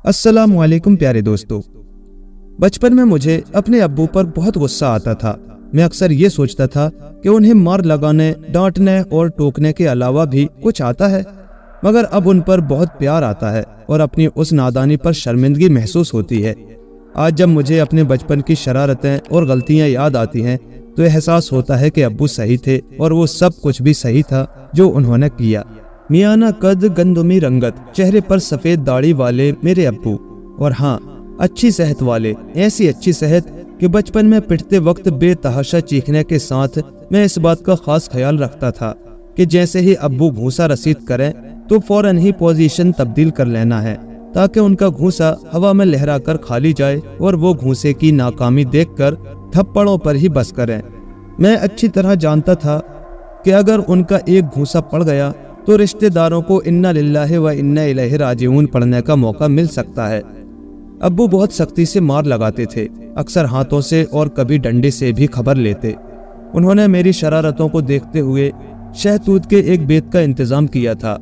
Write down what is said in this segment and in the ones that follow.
अस्सलामु अलैकुम प्यारे दोस्तों। बचपन में मुझे अपने अब्बू पर बहुत गुस्सा आता था। मैं अक्सर ये सोचता था कि उन्हें मार लगाने, डांटने और टोकने के अलावा भी कुछ आता है, मगर अब उन पर बहुत प्यार आता है और अपनी उस नादानी पर शर्मिंदगी महसूस होती है। आज जब मुझे अपने बचपन की शरारतें और गलतियां याद आती हैं तो एहसास होता है कि अब्बू सही थे और वो सब कुछ भी सही था जो उन्होंने किया। मियाना कद गंदुमी रंगत, चेहरे पर सफेद दाढ़ी वाले मेरे अब्बू, और हाँ, अच्छी सेहत वाले। ऐसी अच्छी सेहत कि बचपन में पिटते वक्त बेतहाशा चीखने के साथ मैं इस बात का खास ख्याल रखता था कि जैसे ही अब्बू घूंसा रसीद करें तो फौरन ही पोजीशन तब्दील कर लेना है ताकि उनका घूंसा हवा में लहरा कर खाली जाए और वो घूंसे की नाकामी देखकर थप्पड़ों पर ही बस करें। मैं अच्छी तरह जानता था कि अगर उनका एक घूंसा पड़ गया तो रिश्तेदारों को इन्ना लिल्लाहि व इन्ना इलैहि राजिऊन पढ़ने का मौका मिल सकता है। अब्बू बहुत सख्ती से मार लगाते थे, अक्सर हाथों से और कभी डंडे से भी खबर लेते। उन्होंने मेरी शरारतों को देखते हुए शहतूत के एक बेत का इंतजाम किया था।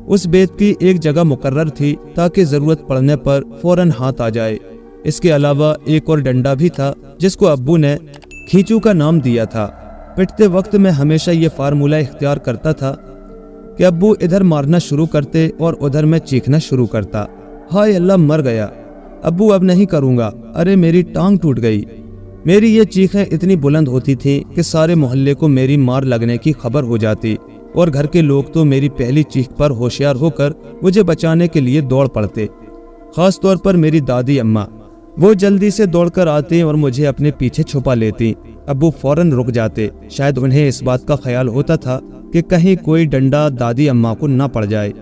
उस बेत की एक जगह मुकर्रर थी ताकि जरूरत पड़ने पर फौरन हाथ आ जाए। इसके अलावा एक और डंडा भी था जिसको अब्बू ने खींचू का नाम दिया था। पिटते वक्त मैं हमेशा ये फार्मूला इख्तियार करता था कि अब्बू इधर मारना शुरू करते और उधर मैं चीखना शुरू करता। हाय अल्लाह, मर गया अब्बू, अब नहीं करूँगा, अरे मेरी टांग टूट गई। मेरी ये चीखें इतनी बुलंद होती थी कि सारे मोहल्ले को मेरी मार लगने की खबर हो जाती और घर के लोग तो मेरी पहली चीख पर होशियार होकर मुझे बचाने के लिए दौड़ पड़ते। खास तौर पर मेरी दादी अम्मा, वो जल्दी से दौड़कर आती और मुझे अपने पीछे छुपा लेती। अब्बू फौरन रुक जाते, शायद उन्हें इस बात का ख्याल होता था कि कहीं कोई डंडा दादी अम्मा को ना पड़ जाए।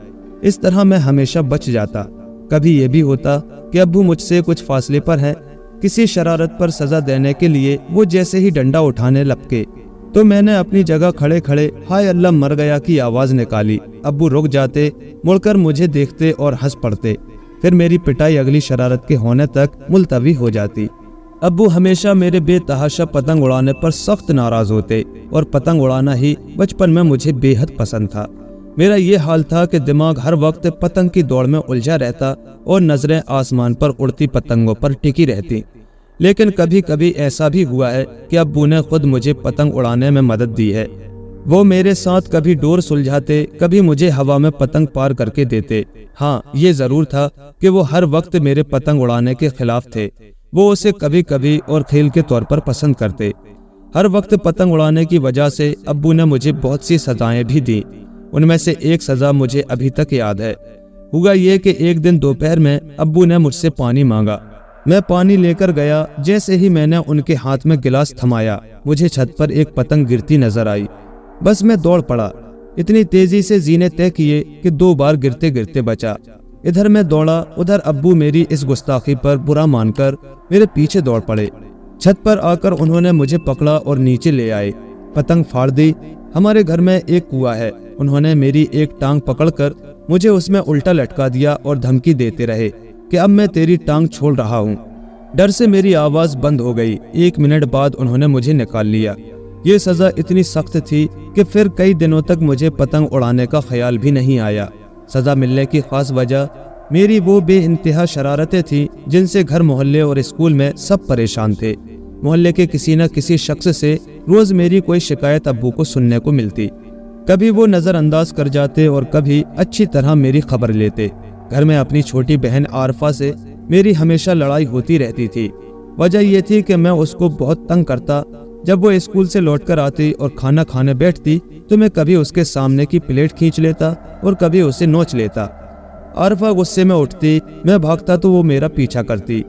इस तरह मैं हमेशा बच जाता। कभी ये भी होता कि अब्बू मुझसे कुछ फासले पर हैं, किसी शरारत पर सजा देने के लिए वो जैसे ही डंडा उठाने लपके तो मैंने अपनी जगह खड़े खड़े हाय अल्लाह, मर गया की आवाज निकाली। अब्बू रुक जाते, मुड़कर मुझे देखते और हंस पड़ते। फिर मेरी पिटाई अगली शरारत के होने तक मुलतवी हो जाती। अब्बू हमेशा मेरे बेतहाशा पतंग उड़ाने पर सख्त नाराज होते और पतंग उड़ाना ही बचपन में मुझे बेहद पसंद था। मेरा ये हाल था कि दिमाग हर वक्त पतंग की दौड़ में उलझा रहता और नजरें आसमान पर उड़ती पतंगों पर टिकी रहती। लेकिन कभी कभी ऐसा भी हुआ है कि अब्बू ने खुद मुझे पतंग उड़ाने में मदद दी है। वो मेरे साथ कभी डोर सुलझाते, कभी मुझे हवा में पतंग पार करके देते। हाँ, ये जरूर था कि वो हर वक्त मेरे पतंग उड़ाने के खिलाफ थे। वो उसे कभी कभी और खेल के तौर पर पसंद करते। हर वक्त पतंग उड़ाने की वजह से अब्बू ने मुझे बहुत सी सजाएं भी दी। उनमें से एक सजा मुझे अभी तक याद है। हुआ ये कि एक दिन दोपहर में अब्बू ने मुझसे पानी मांगा। मैं पानी लेकर गया। जैसे ही मैंने उनके हाथ में गिलास थमाया, मुझे छत पर एक पतंग गिरती नजर आई। बस मैं दौड़ पड़ा, इतनी तेजी से जीने तय किए कि 2 बार गिरते गिरते बचा। इधर मैं दौड़ा, उधर अब्बू मेरी इस गुस्ताखी पर बुरा मानकर मेरे पीछे दौड़ पड़े। छत पर आकर उन्होंने मुझे पकड़ा और नीचे ले आए। पतंग फाड़ दी। हमारे घर में एक कुआं है। उन्होंने मेरी एक टांग पकड़कर मुझे उसमें उल्टा लटका दिया और धमकी देते रहे कि अब मैं तेरी टांग छोड़ रहा हूँ। डर से मेरी आवाज बंद हो गई। 1 मिनट बाद उन्होंने मुझे निकाल लिया। ये सजा इतनी सख्त थी कि फिर कई दिनों तक मुझे पतंग उड़ाने का ख्याल भी नहीं आया। सजा मिलने की खास वजह मेरी वो बेइंतहा शरारतें थी जिनसे घर, मोहल्ले और स्कूल में सब परेशान थे। मोहल्ले के किसी न किसी शख्स से रोज मेरी कोई शिकायत अब्बू को सुनने को मिलती। कभी वो नजरअंदाज कर जाते और कभी अच्छी तरह मेरी खबर लेते। घर में अपनी छोटी बहन आरफा से मेरी हमेशा लड़ाई होती रहती थी। वजह ये थी कि मैं उसको बहुत तंग करता। जब वो स्कूल से लौटकर आती और खाना खाने बैठती तो मैं कभी उसके सामने की प्लेट खींच लेता और कभी उसे नोच लेता। आरफा गुस्से में उठती, मैं भागता तो वो मेरा पीछा करती।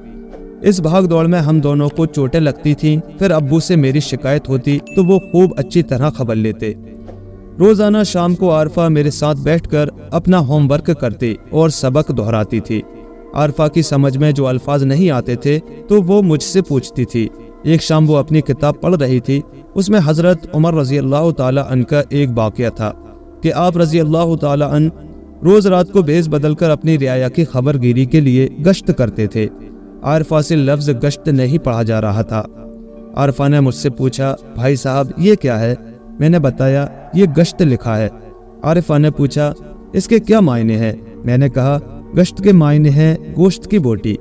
इस भाग दौड़ में हम दोनों को चोटें लगती थीं। फिर अब्बू से मेरी शिकायत होती तो वो खूब अच्छी तरह खबर लेते। रोजाना शाम को आरफा मेरे साथ बैठकर अपना होमवर्क करती और सबक दोहराती थी। आरफा की समझ में जो अल्फाज नहीं आते थे तो वो मुझसे पूछती थी। एक शाम वो अपनी किताब पढ़ रही थी। उसमें हजरत उमर रजी अल्लाह ताला अन्हु का एक वाक़या था कि आप रजी अल्लाह ताला अन्हु रोज रात को भेस बदलकर अपनी रियाया की खबरगिरी के लिए गश्त करते थे। आरफा से लफ्ज गश्त नहीं पढ़ा जा रहा था। आरफा ने मुझसे पूछा, भाई साहब ये क्या है? मैंने बताया, ये गश्त लिखा है। आरफा ने पूछा, इसके क्या मायने हैं? मैंने कहा, गश्त के मायने हैं गोश्त की बोटी।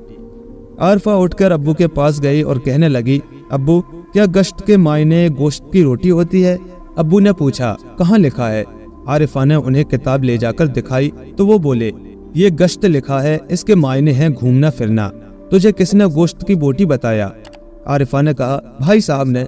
आरफा उठकर अब्बू के पास गई और कहने लगी, अब्बू क्या गश्त के मायने गोश्त की रोटी होती है? अब्बू ने पूछा, कहाँ लिखा है? आरिफा ने उन्हें किताब ले जाकर दिखाई तो वो बोले, ये गश्त लिखा है, इसके मायने हैं घूमना फिरना। तुझे किसने गोश्त की बोटी बताया? आरिफा ने कहा, भाई साहब ने।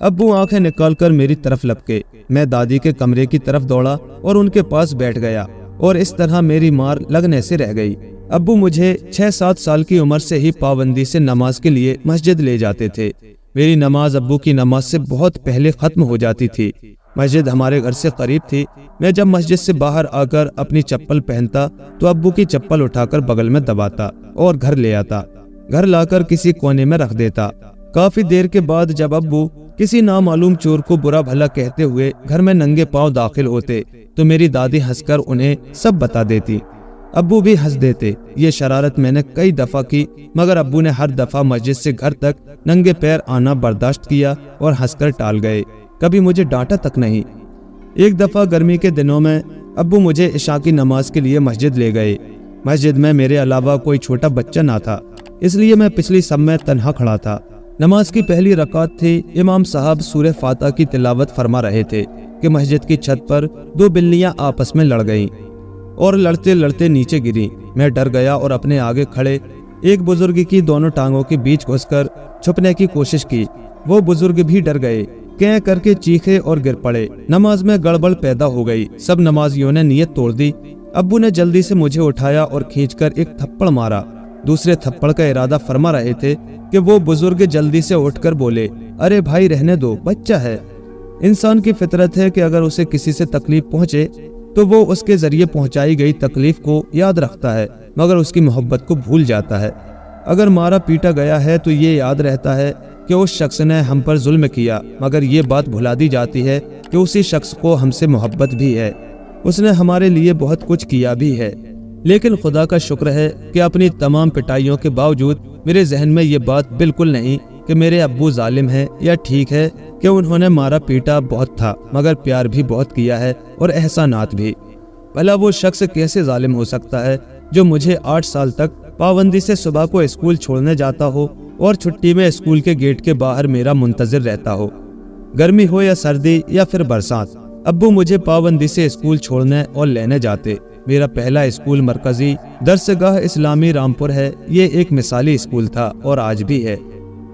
अब्बू आंखें निकालकर मेरी तरफ लपके। मैं दादी के कमरे की तरफ दौड़ा और उनके पास बैठ गया और इस तरह मेरी मार लगने से रह गई। अब्बू मुझे 6-7 साल की उम्र से ही पाबंदी से नमाज के लिए मस्जिद ले जाते थे। मेरी नमाज अब्बू की नमाज से बहुत पहले खत्म हो जाती थी। मस्जिद हमारे घर से करीब थी। मैं जब मस्जिद से बाहर आकर अपनी चप्पल पहनता तो अब्बू की चप्पल उठाकर बगल में दबाता और घर ले आता। घर लाकर किसी कोने में रख देता। काफी देर के बाद जब अब्बू किसी नामालूम चोर को बुरा भला कहते हुए घर में नंगे पांव दाखिल होते तो मेरी दादी हंसकर उन्हें सब बता देती। अब्बू भी हंस देते। ये शरारत मैंने कई दफा की, मगर अब्बू ने हर दफा मस्जिद से घर तक नंगे पैर आना बर्दाश्त किया और हंसकर टाल गए। कभी मुझे डांटा तक नहीं। एक दफा गर्मी के दिनों में अब्बू मुझे इशा की नमाज के लिए मस्जिद ले गए। मस्जिद में मेरे अलावा कोई छोटा बच्चा ना था, इसलिए मैं पिछली सब में तन्हा खड़ा था। नमाज की पहली रकात थी। इमाम साहब सूरह फातिहा की तिलावत फरमा रहे थे कि मस्जिद की छत पर 2 बिल्लियां आपस में लड़ गईं और लड़ते लड़ते नीचे गिरी। मैं डर गया और अपने आगे खड़े एक बुजुर्ग की दोनों टांगों के बीच घुसकर छुपने की कोशिश की। वो बुजुर्ग भी डर गए, कैं करके चीखे और गिर पड़े। नमाज में गड़बड़ पैदा हो गई। सब नमाजियों ने नियत तोड़ दी। अब्बू ने जल्दी से मुझे उठाया और खींचकर एक थप्पड़ मारा। दूसरे थप्पड़ का इरादा फरमा रहे थे कि वो बुजुर्ग जल्दी से उठकर बोले, अरे भाई रहने दो, बच्चा है। इंसान की फितरत है कि अगर उसे किसी से तकलीफ पहुंचे तो वो उसके जरिए पहुंचाई गई तकलीफ को याद रखता है, मगर उसकी मोहब्बत को भूल जाता है। अगर मारा पीटा गया है तो ये याद रहता है कि उस शख्स ने हम पर जुल्म किया, मगर ये बात भुला दी जाती है कि उसी शख्स को हमसे मोहब्बत भी है, उसने हमारे लिए बहुत कुछ किया भी है। लेकिन खुदा का शुक्र है कि अपनी तमाम पिटाइयों के बावजूद मेरे जहन में ये बात बिल्कुल नहीं कि मेरे अब्बू जालिम है या ठीक है कि उन्होंने मारा पीटा बहुत था, मगर प्यार भी बहुत किया है और एहसानात भी। भला वो शख्स कैसे जालिम हो सकता है जो मुझे 8 साल तक पाबंदी से सुबह को स्कूल छोड़ने जाता हो और छुट्टी में स्कूल के गेट के बाहर मेरा मुंतजिर रहता हो। गर्मी हो या सर्दी या फिर बरसात, अब्बू मुझे पाबंदी से स्कूल छोड़ने और लेने जाते। मेरा पहला स्कूल मरकजी दरसगाह इस्लामी रामपुर है। ये एक मिसाली स्कूल था और आज भी है।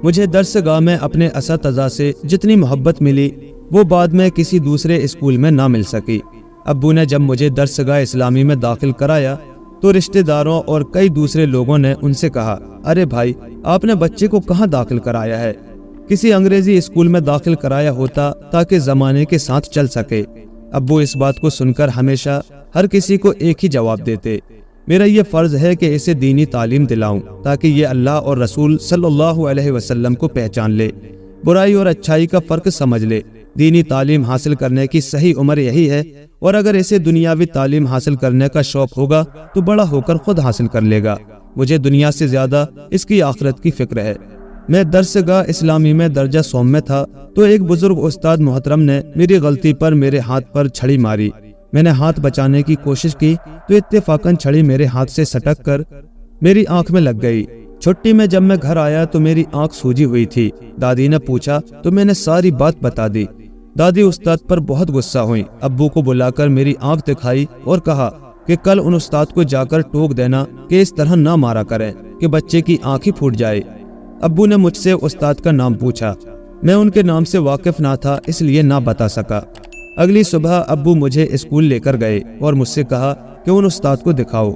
मुझे दरसगाह में अपने असतज़ा से जितनी मोहब्बत मिली वो बाद में किसी दूसरे स्कूल में ना मिल सकी। अब्बू ने जब मुझे दरसगाह इस्लामी में दाखिल कराया तो रिश्तेदारों और कई दूसरे लोगों ने उनसे कहा, अरे भाई आपने बच्चे को कहाँ दाखिल कराया है? किसी अंग्रेजी स्कूल में दाखिल कराया होता ताकि जमाने के साथ चल सके। अब्बू इस बात को सुनकर हमेशा हर किसी को एक ही जवाब देते, मेरा ये फर्ज है कि इसे दीनी तालीम दिलाऊं ताकि ये अल्लाह और रसूल सल्लल्लाहु अलैहि वसल्लम को पहचान ले, बुराई और अच्छाई का फर्क समझ ले। दीनी तालीम हासिल करने की सही उम्र यही है और अगर इसे दुनियावी तालीम हासिल करने का शौक होगा तो बड़ा होकर खुद हासिल कर लेगा। मुझे दुनिया से ज्यादा इसकी आखिरत की फिक्र है। मैं दरसगाह इस्लामी में दर्जा सौम में था तो एक बुजुर्ग उस्ताद मोहतरम ने मेरी गलती पर मेरे हाथ पर छड़ी मारी। मैंने हाथ बचाने की कोशिश की तो इत्तेफाकन छड़ी मेरे हाथ से सटक कर मेरी आंख में लग गई। छुट्टी में जब मैं घर आया तो मेरी आंख सूजी हुई थी। दादी ने पूछा तो मैंने सारी बात बता दी। दादी उस्ताद पर बहुत गुस्सा हुई। अब्बू को बुलाकर मेरी आंख दिखाई और कहा कि कल उन उस्ताद को जाकर टोक देना कि इस तरह ना मारा करें कि बच्चे की आंख ही फूट जाए। अब्बू ने मुझसे उस्ताद का नाम पूछा। मैं उनके नाम से वाकिफ ना था इसलिए ना बता सका। अगली सुबह अब्बू मुझे स्कूल लेकर गए और मुझसे कहा कि उन उस्ताद को दिखाओ।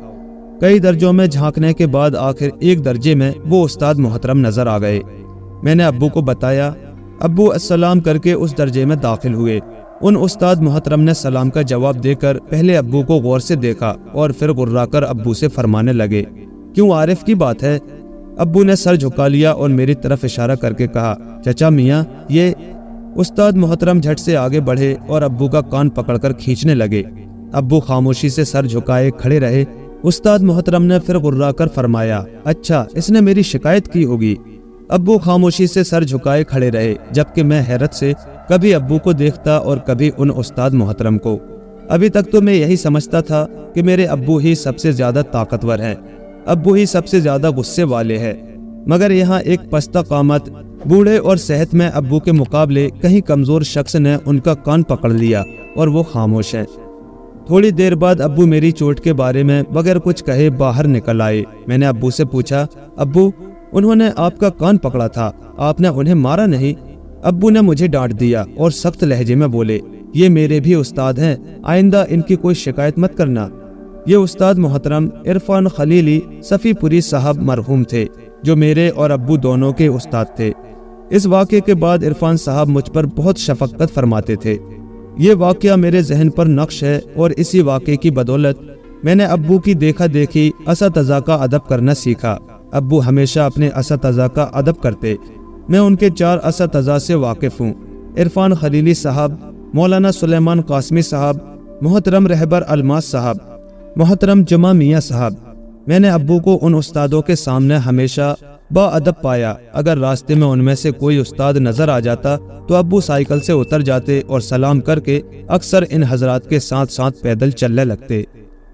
कई दर्जों में झांकने के बाद आखिर एक दर्जे में वो उस्ताद मोहतरम नजर आ गए। मैंने अब्बू को बताया। अब्बू अस्सलाम करके उस दर्जे में दाखिल हुए। उन उस्ताद मोहतरम ने सलाम का जवाब देकर पहले अब्बू को गौर से देखा और फिर गुर्राकर अब्बू से फरमाने लगे, क्यों आरिफ की बात है? अब्बू ने सर झुका लिया और मेरी तरफ इशारा करके कहा, चचा मियाँ ये। उस्ताद मोहतरम झट से आगे बढ़े और अब्बू का कान पकड़कर खींचने लगे। अब्बू खामोशी से सर झुकाए खड़े रहे। उस्ताद मोहतरम ने फिर गुर्राकर फरमाया, अच्छा इसने मेरी शिकायत की होगी। अब्बू खामोशी से सर झुकाए खड़े रहे, जबकि मैं हैरत से कभी अब्बू को देखता और कभी उन उस्ताद मोहतरम को। ابھی تک تو میں یہی سمجھتا تھا کہ میرے ابو ہی سب سے زیادہ طاقتور ہیں، ابو ہی سب سے زیادہ غصے والے ہیں، مگر یہاں ایک پستہ قامت بوڑھے اور صحت میں ابو کے مقابلے کہیں کمزور شخص نے ان کا کان پکڑ لیا اور وہ خاموش ہیں۔ تھوڑی دیر بعد ابو میری چوٹ کے بارے میں بغیر کچھ کہے باہر نکل آئے۔ میں نے ابو سے پوچھا، ابو انہوں نے آپ کا کان پکڑا تھا، آپ نے انہیں مارا نہیں؟ ابو نے مجھے ڈانٹ دیا اور سخت لہجے میں بولے، یہ میرے بھی استاد ہیں، آئندہ ان کی کوئی شکایت مت کرنا۔ یہ استاد محترم عرفان خلیلی صفی پوری صاحب مرحوم تھے، جو میرے اور ابو دونوں کے استاد تھے۔ اس واقعے کے بعد عرفان صاحب مجھ پر بہت شفقت فرماتے تھے۔ یہ واقعہ میرے ذہن پر نقش ہے اور اسی واقعے کی بدولت میں نے ابو کی دیکھا دیکھی اساتذہ کا ادب کرنا سیکھا۔ ابو ہمیشہ اپنے اساتذہ کا ادب کرتے۔ میں ان کے 4 اساتذہ سے واقف ہوں: عرفان خلیلی صاحب، مولانا سلیمان قاسمی صاحب، محترم رہبر الماس صاحب، محترم جمع میاں صاحب۔ میں نے ابو کو ان استادوں کے سامنے ہمیشہ با ادب پایا۔ اگر راستے میں ان میں سے کوئی استاد نظر آ جاتا تو ابو سائیکل سے اتر جاتے اور سلام کر کے اکثر ان حضرات کے ساتھ ساتھ پیدل چلنے لگتے۔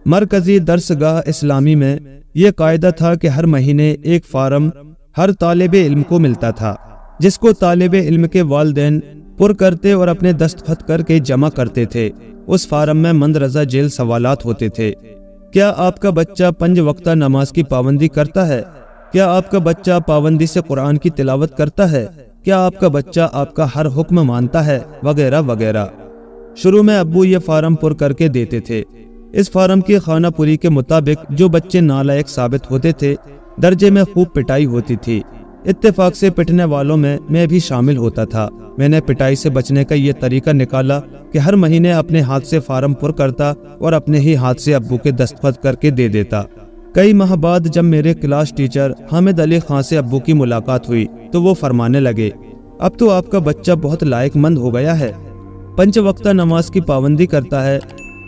مرکزی درسگاہ اسلامی میں یہ قاعدہ تھا کہ ہر مہینے ایک فارم ہر طالب علم کو ملتا تھا، جس کو طالب علم کے والدین پر کرتے اور اپنے دستخط کر کے جمع کرتے تھے۔ اس فارم میں مندرجہ ذیل سوالات ہوتے تھے: کیا آپ کا بچہ 5 وقتہ نماز کی پابندی کرتا ہے؟ کیا آپ کا بچہ پابندی سے قرآن کی تلاوت کرتا ہے؟ کیا آپ کا بچہ آپ کا ہر حکم مانتا ہے؟ وغیرہ وغیرہ۔ شروع میں ابو یہ فارم پر کر کے دیتے تھے۔ اس فارم کی خانہ پوری کے مطابق جو بچے نالائق ثابت ہوتے تھے، درجے میں خوب پٹائی ہوتی تھی۔ اتفاق سے پٹنے والوں میں بھی شامل ہوتا تھا۔ میں نے پٹائی سے بچنے کا یہ طریقہ نکالا کہ ہر مہینے اپنے ہاتھ سے فارم پر کرتا اور اپنے ہی ہاتھ سے ابو کے دستخط کر کے دے دیتا۔ کئی ماہ بعد جب میرے کلاس ٹیچر حامد علی خان سے ابو کی ملاقات ہوئی تو وہ فرمانے لگے، اب تو آپ کا بچہ بہت لائق مند ہو گیا ہے، 5 وقتہ نماز کی پابندی کرتا ہے،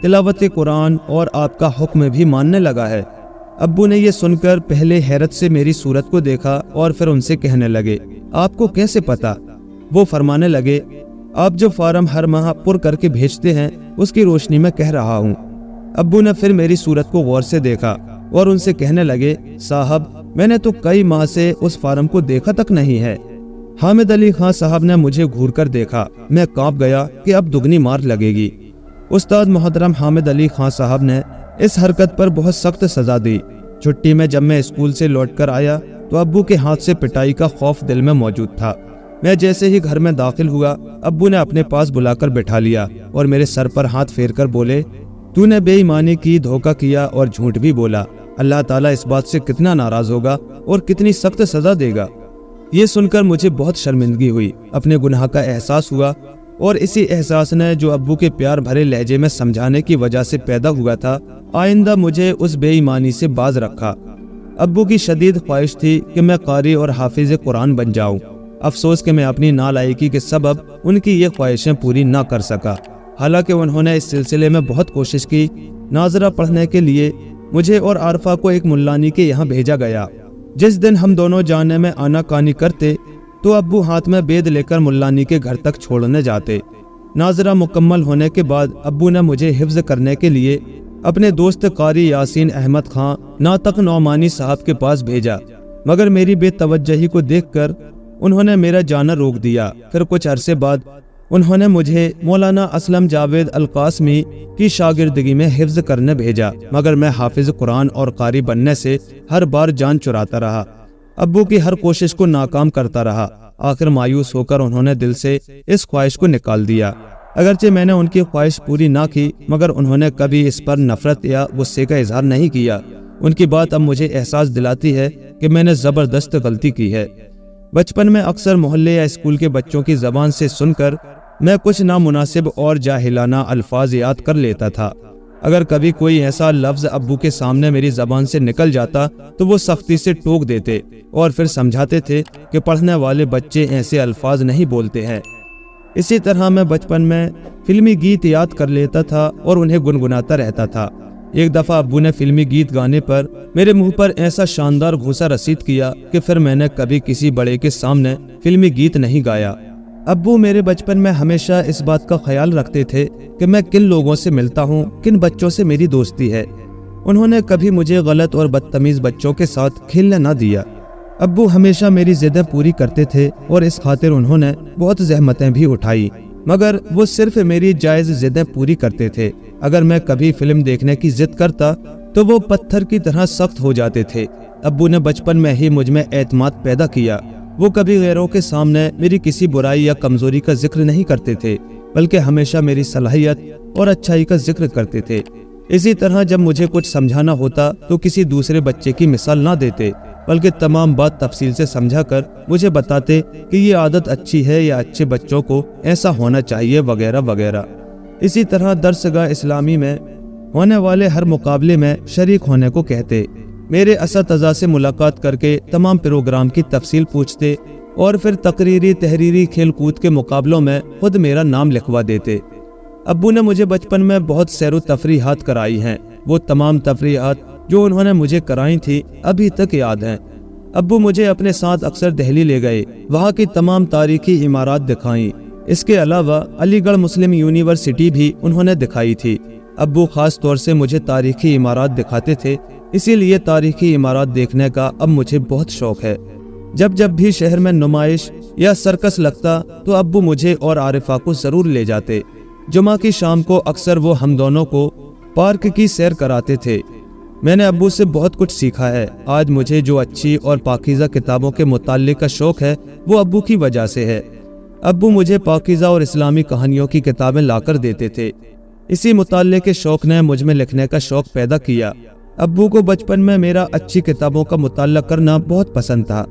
تلاوت قرآن اور آپ کا حکم بھی ماننے لگا ہے۔ ابو نے یہ سن کر پہلے حیرت سے میری صورت کو دیکھا اور پھر ان سے کہنے لگے، آپ کو کیسے پتا؟ وہ فرمانے لگے، آپ جو فارم ہر ماہ پر کر کے بھیجتے ہیں اس کی روشنی میں کہہ رہا ہوں۔ ابو نے پھر میری صورت کو غور سے دیکھا اور ان سے کہنے لگے، صاحب میں نے تو کئی ماہ سے اس فارم کو دیکھا تک نہیں ہے۔ حامد علی خان صاحب نے مجھے گھور کر دیکھا۔ میں کانپ گیا کہ اب دگنی مار لگے گی۔ استاد محترم حامد علی خان صاحب نے اس حرکت پر بہت سخت سزا دی۔ چھٹی میں جب میں اسکول سے لوٹ کر آیا تو ابو کے ہاتھ سے پٹائی کا خوف دل میں موجود تھا۔ میں جیسے ہی گھر میں داخل ہوا، ابو نے اپنے پاس بلا کر بٹھا لیا اور میرے سر پر ہاتھ پھیر کر بولے، تو نے بے ایمانی کی، دھوکہ کیا اور جھوٹ بھی بولا۔ اللہ تعالیٰ اس بات سے کتنا ناراض ہوگا اور کتنی سخت سزا دے گا۔ یہ سن کر مجھے بہت شرمندگی ہوئی، اپنے گناہ کا احساس ہوا، اور اسی احساس نے جو ابو کے پیار بھرے لہجے میں سمجھانے کی وجہ سے پیدا ہوا تھا، آئندہ مجھے اس بے ایمانی سے باز رکھا۔ ابو کی شدید خواہش تھی کہ میں قاری اور حافظ قرآن بن جاؤں۔ افسوس کہ میں اپنی نالائقی کے سبب ان کی یہ خواہشیں پوری نہ کر سکا۔ حالانکہ انہوں نے اس سلسلے میں بہت کوشش کی۔ ناظرہ پڑھنے کے لیے مجھے اور عارفہ کو ایک ملانی کے یہاں بھیجا گیا۔ جس دن ہم دونوں جانے میں آنا کانی کرتے تو ابو ہاتھ میں بید لے کر ملانی کے گھر تک چھوڑنے جاتے۔ ناظرہ مکمل ہونے کے بعد ابو نے مجھے حفظ کرنے کے لیے اپنے دوست قاری یاسین احمد خان ناطق نعمانی صاحب کے پاس بھیجا، مگر میری بے توجہی کو دیکھ کر انہوں نے میرا جانا روک دیا۔ پھر کچھ عرصے بعد انہوں نے مجھے مولانا اسلم جاوید القاسمی کی شاگردگی میں حفظ کرنے بھیجا، مگر میں حافظ قرآن اور قاری بننے سے ہر بار جان چراتا رہا۔ ابو کی ہر کوشش کو ناکام کرتا رہا۔ آخر مایوس ہو کر انہوں نے دل سے اس خواہش کو نکال دیا۔ اگرچہ میں نے ان کی خواہش پوری نہ کی، مگر انہوں نے کبھی اس پر نفرت یا غصے کا اظہار نہیں کیا۔ ان کی بات اب مجھے احساس دلاتی ہے کہ میں نے زبردست غلطی کی ہے۔ بچپن میں اکثر محلے یا اسکول کے بچوں کی زبان سے سن کر میں کچھ نامناسب اور جاہلانہ الفاظ یاد کر لیتا تھا۔ اگر کبھی کوئی ایسا لفظ ابو کے سامنے میری زبان سے نکل جاتا تو وہ سختی سے ٹوک دیتے اور پھر سمجھاتے تھے کہ پڑھنے والے بچے ایسے الفاظ نہیں بولتے ہیں۔ اسی طرح میں بچپن میں فلمی گیت یاد کر لیتا تھا اور انہیں گنگناتا رہتا تھا۔ ایک دفعہ ابو نے فلمی گیت گانے پر میرے منہ پر ایسا شاندار گھوسا رسید کیا کہ پھر میں نے کبھی کسی بڑے کے سامنے فلمی گیت نہیں گایا۔ ابو میرے بچپن میں ہمیشہ اس بات کا خیال رکھتے تھے کہ میں کن لوگوں سے ملتا ہوں، کن بچوں سے میری دوستی ہے۔ انہوں نے کبھی مجھے غلط اور بدتمیز بچوں کے ساتھ کھیلنے نہ دیا۔ ابو ہمیشہ میری ضدیں پوری کرتے تھے اور اس خاطر انہوں نے بہت زحمتیں بھی اٹھائی، مگر وہ صرف میری جائز ضدیں پوری کرتے تھے۔ اگر میں کبھی فلم دیکھنے کی ضد کرتا تو وہ پتھر کی طرح سخت ہو جاتے تھے۔ ابو نے بچپن میں ہی مجھ میں اعتماد پیدا کیا۔ وہ کبھی غیروں کے سامنے میری کسی برائی یا کمزوری کا ذکر نہیں کرتے تھے، بلکہ ہمیشہ میری صلاحیت اور اچھائی کا ذکر کرتے تھے۔ اسی طرح جب مجھے کچھ سمجھانا ہوتا تو کسی دوسرے بچے کی مثال نہ دیتے، بلکہ تمام بات تفصیل سے سمجھا کر مجھے بتاتے کہ یہ عادت اچھی ہے یا اچھے بچوں کو ایسا ہونا چاہیے وغیرہ وغیرہ۔ اسی طرح درسگاہ اسلامی میں ہونے والے ہر مقابلے میں شریک ہونے کو کہتے، میرے اساتذہ سے ملاقات کر کے تمام پروگرام کی تفصیل پوچھتے اور پھر تقریری تحریری کھیل کود کے مقابلوں میں خود میرا نام لکھوا دیتے۔ ابو نے مجھے بچپن میں بہت سیر و تفریحات کرائی ہیں۔ وہ تمام تفریحات جو انہوں نے مجھے کرائی تھی ابھی تک یاد ہیں۔ ابو مجھے اپنے ساتھ اکثر دہلی لے گئے، وہاں کی تمام تاریخی عمارات دکھائیں۔ اس کے علاوہ علی گڑھ مسلم یونیورسٹی بھی انہوں نے دکھائی تھی۔ ابو خاص طور سے مجھے تاریخی عمارات دکھاتے تھے، اسی لیے تاریخی عمارات دیکھنے کا اب مجھے بہت شوق ہے۔ جب بھی شہر میں نمائش یا سرکس لگتا تو ابو مجھے اور عارفہ کو ضرور لے جاتے۔ جمعہ کی شام کو اکثر وہ ہم دونوں کو پارک کی سیر کراتے تھے۔ میں نے ابو سے بہت کچھ سیکھا ہے۔ آج مجھے جو اچھی اور پاکیزہ کتابوں کے مطالعے کا شوق ہے وہ ابو کی وجہ سے ہے۔ ابو مجھے پاکیزہ اور اسلامی کہانیوں کی کتابیں لا کر دیتے تھے۔ اسی مطالعے کے شوق نے مجھ میں لکھنے کا شوق پیدا کیا۔ ابو کو بچپن میں میرا اچھی کتابوں کا مطالعہ کرنا بہت پسند تھا۔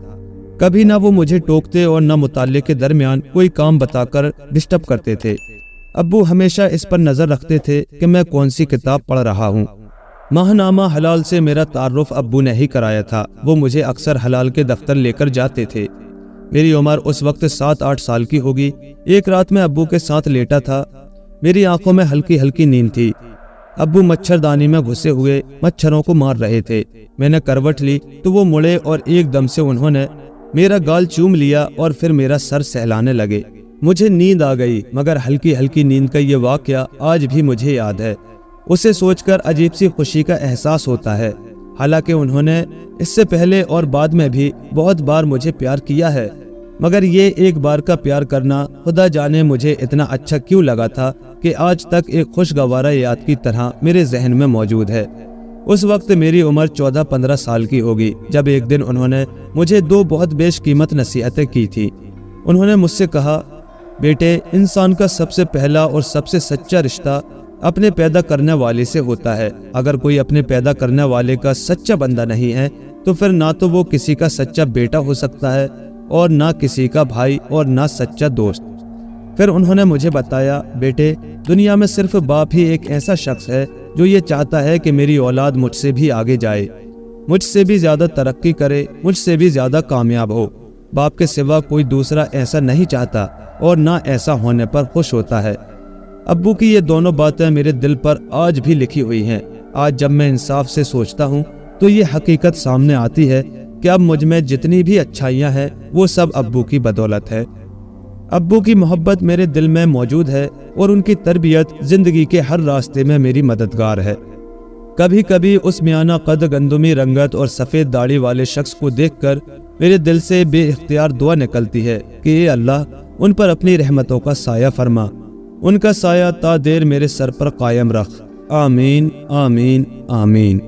کبھی نہ وہ مجھے ٹوکتے اور نہ مطالعے کے درمیان کوئی کام بتا کر ڈسٹرب کرتے تھے۔ ابو ہمیشہ اس پر نظر رکھتے تھے کہ میں کون سی کتاب پڑھ رہا ہوں۔ ماہنامہ حلال سے میرا تعارف ابو نے ہی کرایا تھا۔ وہ مجھے اکثر حلال کے دفتر لے کر جاتے تھے۔ میری عمر اس وقت 7-8 سال کی ہوگی۔ ایک رات میں ابو کے ساتھ لیٹا تھا، میری آنکھوں میں ہلکی ہلکی نیند تھی۔ ابو مچھردانی میں گھسے ہوئے مچھروں کو مار رہے تھے۔ میں نے کروٹ لی تو وہ مڑے اور ایک دم سے انہوں نے میرا گال چوم لیا اور پھر میرا سر سہلانے لگے۔ مجھے نیند آ گئی، مگر ہلکی ہلکی نیند کا یہ واقعہ آج بھی مجھے یاد ہے۔ اسے سوچ کر عجیب سی خوشی کا احساس ہوتا ہے۔ حالانکہ انہوں نے اس سے پہلے اور بعد میں بھی بہت بار مجھے پیار کیا ہے، مگر یہ ایک بار کا پیار کرنا خدا جانے مجھے اتنا اچھا کیوں لگا تھا کہ آج تک ایک خوشگوار یاد کی طرح میرے ذہن میں موجود ہے۔ اس وقت میری عمر 14-15 سال کی ہوگی جب ایک دن انہوں نے مجھے 2 بہت بیش قیمت نصیحتیں کی تھی۔ انہوں نے مجھ سے کہا، بیٹے، انسان کا سب سے پہلا اور سب سے سچا رشتہ اپنے پیدا کرنے والے سے ہوتا ہے۔ اگر کوئی اپنے پیدا کرنے والے کا سچا بندہ نہیں ہے تو پھر نہ تو وہ کسی کا سچا بیٹا ہو سکتا ہے اور نہ کسی کا بھائی اور نہ سچا دوست۔ پھر انہوں نے مجھے بتایا، بیٹے، دنیا میں صرف باپ ہی ایک ایسا شخص ہے جو یہ چاہتا ہے کہ میری اولاد مجھ سے بھی آگے جائے، مجھ سے بھی زیادہ ترقی کرے، مجھ سے بھی زیادہ کامیاب ہو۔ باپ کے سوا کوئی دوسرا ایسا نہیں چاہتا اور نہ ایسا ہونے پر خوش ہوتا ہے۔ ابو کی یہ دونوں باتیں میرے دل پر آج بھی لکھی ہوئی ہیں۔ آج جب میں انصاف سے سوچتا ہوں تو یہ حقیقت سامنے آتی ہے کہ اب مجھ میں جتنی بھی اچھائیاں ہیں وہ سب ابو کی بدولت ہے۔ ابو کی محبت میرے دل میں موجود ہے اور ان کی تربیت زندگی کے ہر راستے میں میری مددگار ہے۔ کبھی کبھی اس میانہ قد گندمی رنگت اور سفید داڑھی والے شخص کو دیکھ کر میرے دل سے بے اختیار دعا نکلتی ہے کہ اے اللہ، ان پر اپنی رحمتوں کا سایہ فرما، ان کا سایہ تا دیر میرے سر پر قائم رکھ۔ آمین آمین آمین۔